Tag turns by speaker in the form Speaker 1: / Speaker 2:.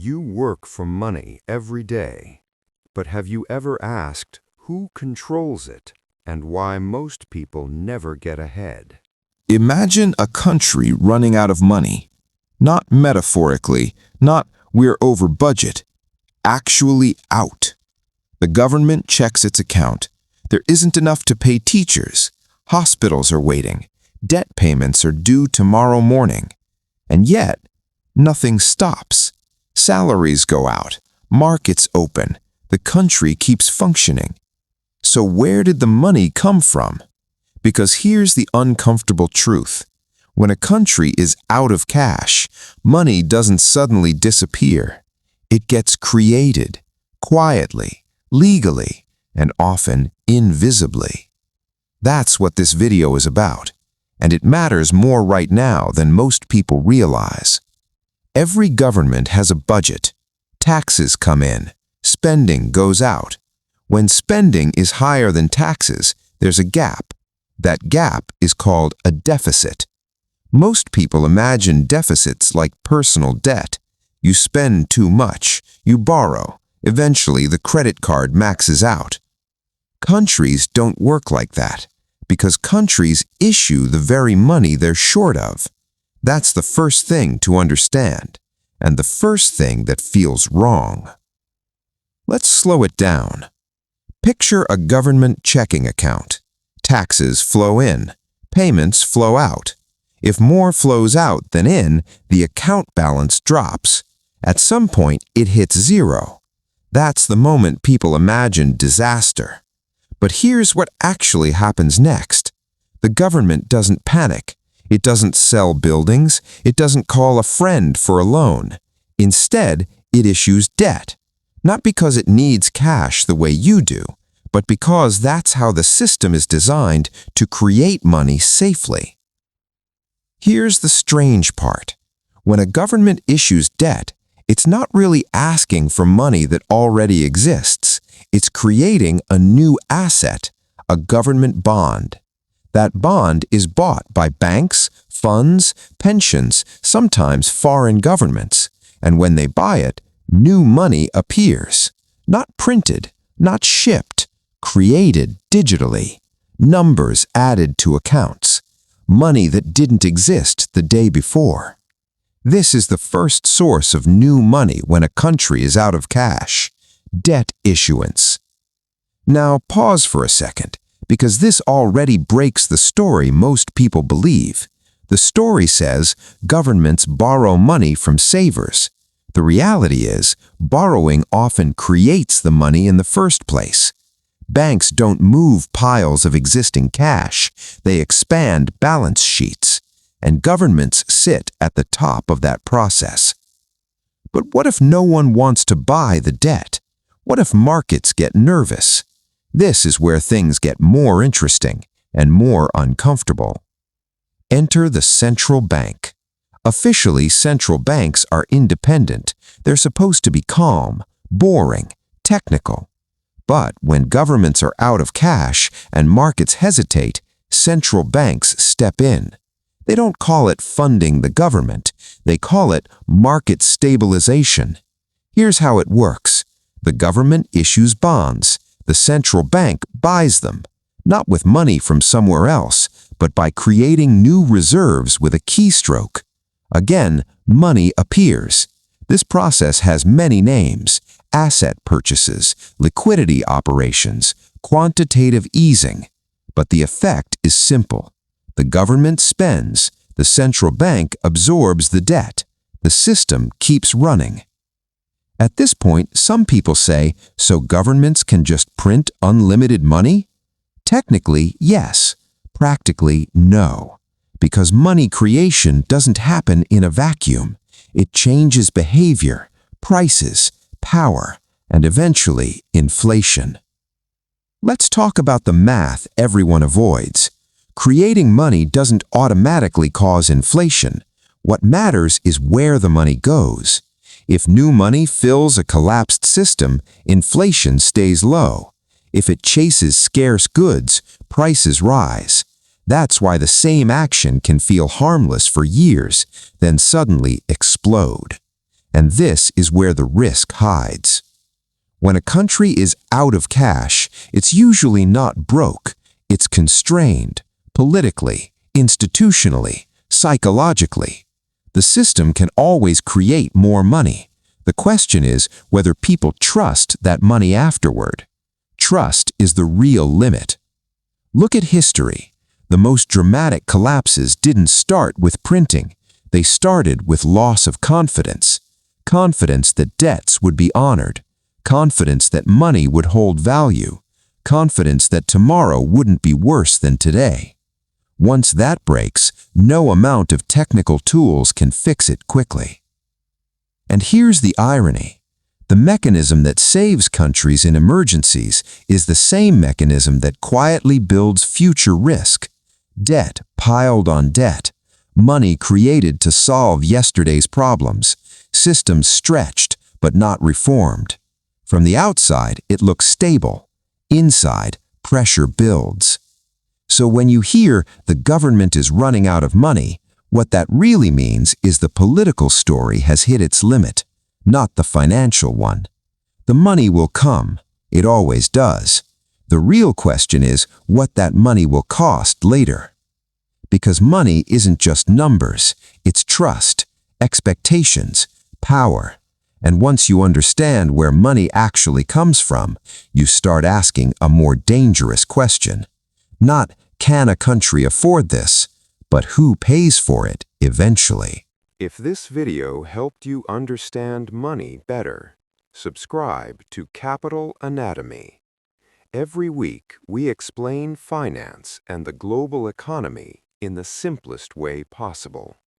Speaker 1: You work for money every day, but have you ever asked who controls it and why most people never get ahead?
Speaker 2: Imagine a country running out of money. Not metaphorically, not we're over budget. Actually out. The government checks its account. There isn't enough to pay teachers. Hospitals are waiting. Debt payments are due tomorrow morning. And yet, nothing stops. Salaries go out. Markets open. The country keeps functioning. So where did the money come from? Because here's the uncomfortable truth. When a country is out of cash, money doesn't suddenly disappear. It gets created, quietly, legally, and often invisibly. That's what this video is about, and it matters more right now than most people realize. Every government has a budget. Taxes come in, spending goes out. When spending is higher than taxes, there's a gap. That gap is called a deficit. Most people imagine deficits like personal debt. You spend too much, you borrow. Eventually, the credit card maxes out. Countries don't work like that, because countries issue the very money they're short of. That's the first thing to understand, and the first thing that feels wrong. Let's slow it down. Picture a government checking account. Taxes flow in, payments flow out. If more flows out than in, the account balance drops. At some point, it hits zero. That's the moment people imagine disaster. But here's what actually happens next. The government doesn't panic. It doesn't sell buildings. It doesn't call a friend for a loan. Instead, it issues debt. Not because it needs cash the way you do, but because that's how the system is designed to create money safely. Here's the strange part. When a government issues debt, it's not really asking for money that already exists. It's creating a new asset, a government bond. That bond is bought by banks, funds, pensions, sometimes foreign governments. And when they buy it, new money appears. Not printed, not shipped, created digitally. Numbers added to accounts. Money that didn't exist the day before. This is the first source of new money when a country is out of cash. Debt issuance. Now pause for a second, because this already breaks the story most people believe. The story says governments borrow money from savers. The reality is, borrowing often creates the money in the first place. Banks don't move piles of existing cash. They expand balance sheets. And governments sit at the top of that process. But what if no one wants to buy the debt? What if markets get nervous? This is where things get more interesting and more uncomfortable. Enter the central bank. Officially, central banks are independent. They're supposed to be calm, boring, technical. But when governments are out of cash and markets hesitate, central banks step in. They don't call it funding the government. They call it market stabilization. Here's how it works. The government issues bonds. The central bank buys them, not with money from somewhere else, but by creating new reserves with a keystroke. Again, money appears. This process has many names: asset purchases, liquidity operations, quantitative easing. But the effect is simple. The government spends, the central bank absorbs the debt. The system keeps running. At this point, some people say, so governments can just print unlimited money? Technically, yes. Practically, no. Because money creation doesn't happen in a vacuum. It changes behavior, prices, power, and eventually inflation. Let's talk about the math everyone avoids. Creating money doesn't automatically cause inflation. What matters is where the money goes. If new money fills a collapsed system, inflation stays low. If it chases scarce goods, prices rise. That's why the same action can feel harmless for years, then suddenly explode. And this is where the risk hides. When a country is out of cash, it's usually not broke. It's constrained, politically, institutionally, psychologically. The system can always create more money. The question is whether people trust that money afterward. Trust is the real limit. Look at history. The most dramatic collapses didn't start with printing. They started with loss of confidence. Confidence that debts would be honored. Confidence that money would hold value. Confidence that tomorrow wouldn't be worse than today. Once that breaks, no amount of technical tools can fix it quickly. And here's the irony. The mechanism that saves countries in emergencies is the same mechanism that quietly builds future risk. Debt piled on debt. Money created to solve yesterday's problems. Systems stretched but not reformed. From the outside, it looks stable. Inside, pressure builds. So when you hear the government is running out of money, what that really means is the political story has hit its limit, not the financial one. The money will come. It always does. The real question is what that money will cost later. Because money isn't just numbers, it's trust, expectations, power. And once you understand where money actually comes from, you start asking a more dangerous question. Not, can a country afford this, but who pays for it eventually?
Speaker 1: If this video helped you understand money better, subscribe to Capital Anatomy. Every week, we explain finance and the global economy in the simplest way possible.